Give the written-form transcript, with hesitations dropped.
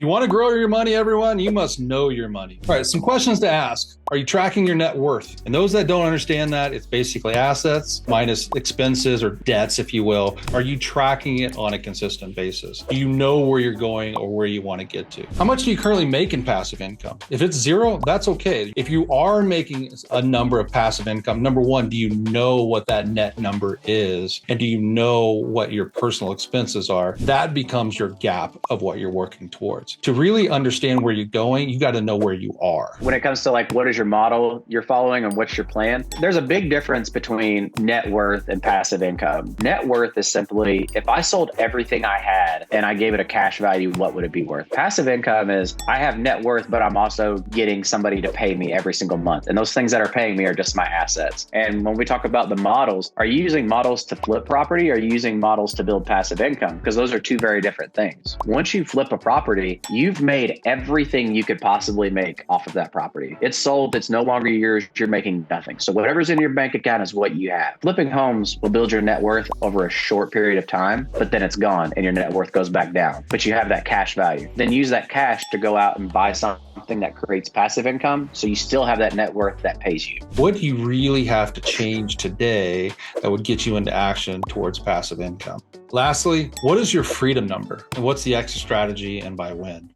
You want to grow your money, everyone? You must know your money. All right, some questions to ask. Are you tracking your net worth? And those that don't understand that, it's basically assets minus expenses or debts, if you will. Are you tracking it on a consistent basis? Do you know where you're going or where you want to get to? How much do you currently make in passive income? If it's zero, that's okay. If you are making a number of passive income, number one, do you know what that net number is? And do you know what your personal expenses are? That becomes your gap of what you're working towards. To really understand where you're going, you got to know where you are. When it comes to like, what is your model you're following and what's your plan? There's a big difference between net worth and passive income. Net worth is simply, if I sold everything I had and I gave it a cash value, what would it be worth? Passive income is, I have net worth, but I'm also getting somebody to pay me every single month. And those things that are paying me are just my assets. And when we talk about the models, are you using models to flip property? Or are you using models to build passive income? Because those are two very different things. Once you flip a property, you've made everything you could possibly make off of that property. It's sold, it's no longer yours, you're making nothing. So whatever's in your bank account is what you have. Flipping homes will build your net worth over a short period of time, but then it's gone and your net worth goes back down. But you have that cash value. Then use that cash to go out and buy something that creates passive income, so you still have that net worth that pays you. What do you really have to change today that would get you into action towards passive income? Lastly, what is your freedom number and what's the exit strategy and by when?